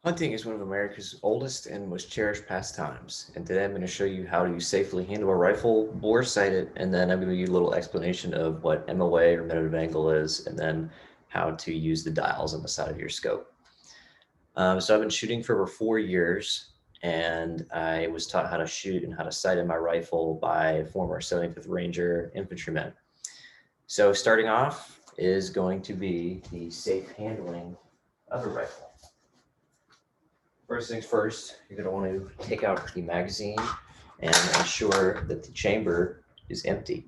Hunting is one of America's oldest and most cherished pastimes, and today I'm going to show you how to safely handle a rifle, bore sight it, and then I'm going to give you a little explanation of what MOA or minute of angle is, and then how to use the dials on the side of your scope. So I've been shooting for over 4 years, and I was taught how to shoot and how to sight in my rifle by a former 75th Ranger infantryman. So starting off is going to be the safe handling of a rifle. First things first, you're going to want to take out the magazine and ensure that the chamber is empty.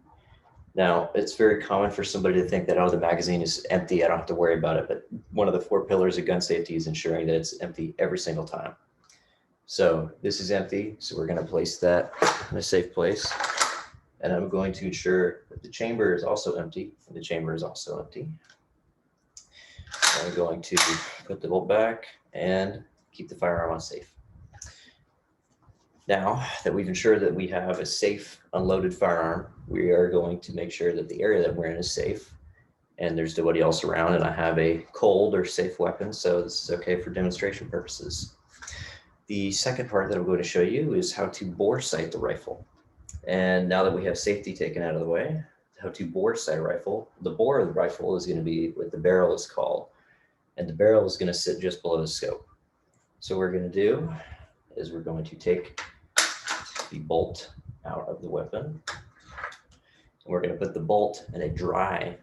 Now, it's very common for somebody to think that, oh, the magazine is empty, I don't have to worry about it. But one of the 4 pillars of gun safety is ensuring that it's empty every single time. So this is empty, so we're going to place that in a safe place. And I'm going to ensure that the chamber is also empty, and the chamber is also empty. I'm going to put the bolt back and keep the firearm on safe. Now that we've ensured that we have a safe unloaded firearm, we are going to make sure that the area that we're in is safe and there's nobody else around, and I have a cold or safe weapon, so this is okay for demonstration purposes. The second part that I'm going to show you is how to bore sight the rifle. And now that we have safety taken out of the way, how to bore sight a rifle, the bore of the rifle is going to be what the barrel is called, and the barrel is going to sit just below the scope. So what we're going to do is we're going to take the bolt out of the weapon, and we're going to put the bolt in a dry,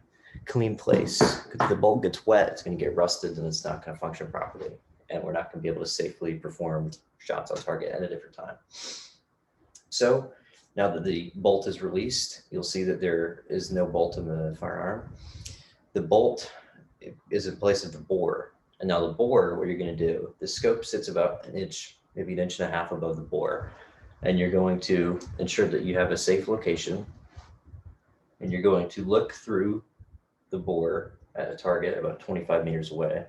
clean place. If the bolt gets wet, it's going to get rusted and it's not going to function properly, and we're not going to be able to safely perform shots on target at a different time. So now that the bolt is released, you'll see that there is no bolt in the firearm. The bolt is in place of the bore. And now the bore, what you're going to do, the scope sits about an inch, maybe an inch and a half above the bore. And you're going to ensure that you have a safe location. And you're going to look through the bore at a target about 25 meters away.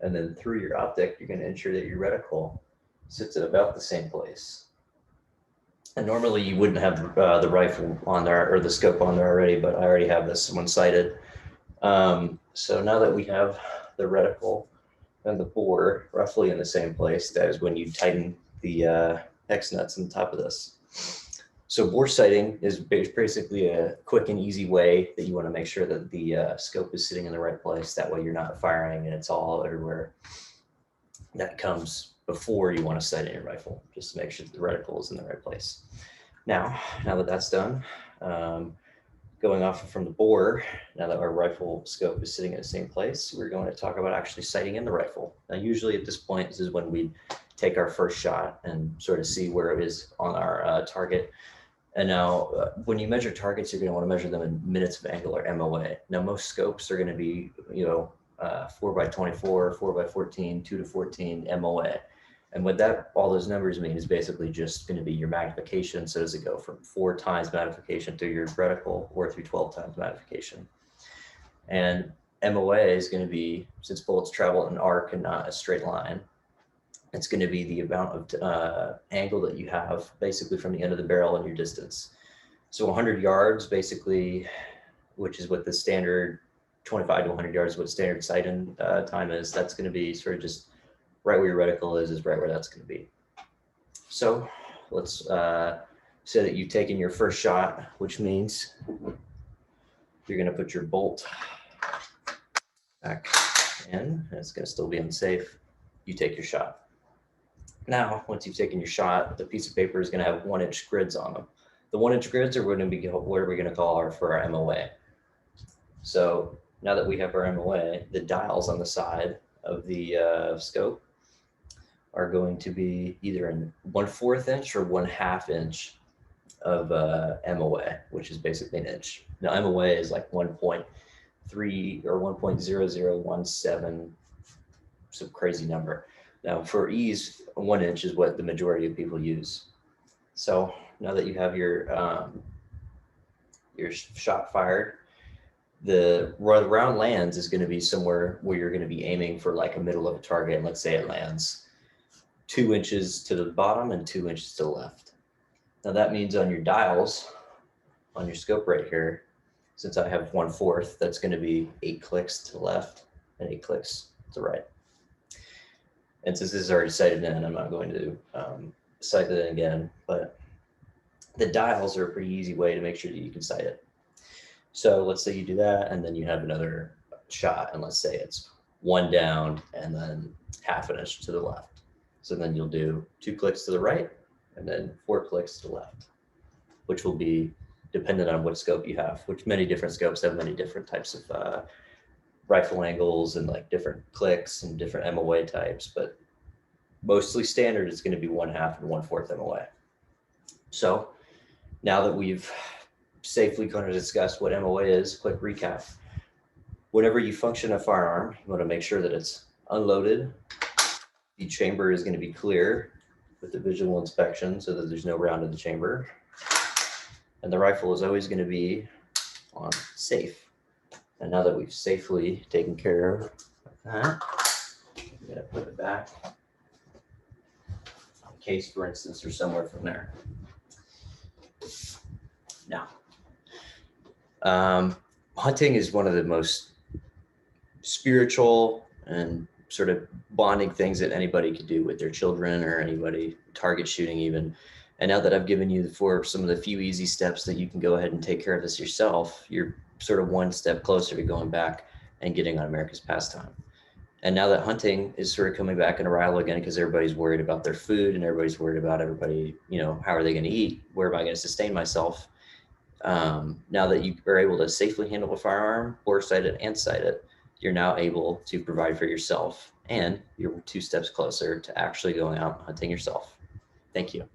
And then through your optic, you're going to ensure that your reticle sits at about the same place. And normally you wouldn't have the rifle on there or the scope on there already, but I already have this one sighted. So now that we have the reticle and the bore roughly in the same place, that is when you tighten the X nuts on top of this. So bore sighting is basically a quick and easy way that you want to make sure that the scope is sitting in the right place. That way you're not firing and it's all everywhere. That comes before you want to sight in your rifle, just to make sure that the reticle is in the right place. Now that that's done, going off from the bore, now that our rifle scope is sitting in the same place, we're going to talk about actually sighting in the rifle. Now, usually at this point, this is when we take our first shot and sort of see where it is on our target. And now when you measure targets, you're going to want to measure them in minutes of angle or MOA. Now, most scopes are going to be, 4x24, 4x14, 2 to 14 MOA. And what all those numbers mean is basically just going to be your magnification. So does it go from 4 times magnification through your reticle or through 12 times magnification? And MOA is going to be, since bullets travel in an arc and not a straight line, it's going to be the amount of angle that you have basically from the end of the barrel and your distance. So 100 yards basically, which is what the standard 25 to 100 yards, what standard sight in time is, that's going to be sort of just right where your reticle is right where that's going to be. So let's say that you've taken your first shot, which means you're going to put your bolt back in, and it's going to still be unsafe. You take your shot. Now, once you've taken your shot, the piece of paper is going to have 1-inch grids on them. The 1-inch grids are going to be what we're going to call for our MOA. So now that we have our MOA, the dials on the side of the scope are going to be either in 1/4 inch or 1/2 inch of MOA, which is basically an inch. Now MOA is like 1.3 or 1.0017, some crazy number. Now for ease, 1 inch is what the majority of people use. So now that you have your shot fired, the round lands is going to be somewhere where you're going to be aiming for like a middle of a target. And let's say it lands 2 inches to the bottom and 2 inches to the left. Now that means on your dials, on your scope right here, since I have 1/4, that's going to be 8 clicks to the left and 8 clicks to the right. And since this is already sighted in, I'm not going to sight it in again, but the dials are a pretty easy way to make sure that you can sight it. So let's say you do that, and then you have another shot, and let's say it's one down and then half an inch to the left. So then you'll do 2 clicks to the right and then 4 clicks to the left, which will be dependent on what scope you have, which many different scopes have many different types of rifle angles and like different clicks and different MOA types, but mostly standard is going to be 1/2 and 1/4 MOA. So now that we've safely kind of discussed what MOA is, quick recap. Whenever you function a firearm, you want to make sure that it's unloaded. The chamber is going to be clear with the visual inspection so that there's no round in the chamber. And the rifle is always going to be on safe. And now that we've safely taken care of that, I'm going to put it back in case, for instance, or somewhere from there. Now, hunting is one of the most spiritual and sort of bonding things that anybody could do with their children or anybody target shooting even. And now that I've given you some of the few easy steps that you can go ahead and take care of this yourself, you're sort of one step closer to going back and getting on America's pastime. And now that hunting is sort of coming back in a rival again, because everybody's worried about their food and everybody's worried about how are they going to eat? Where am I going to sustain myself? Now that you are able to safely handle a firearm, bore sight it and sight it, you're now able to provide for yourself, and you're 2 steps closer to actually going out and hunting yourself. Thank you.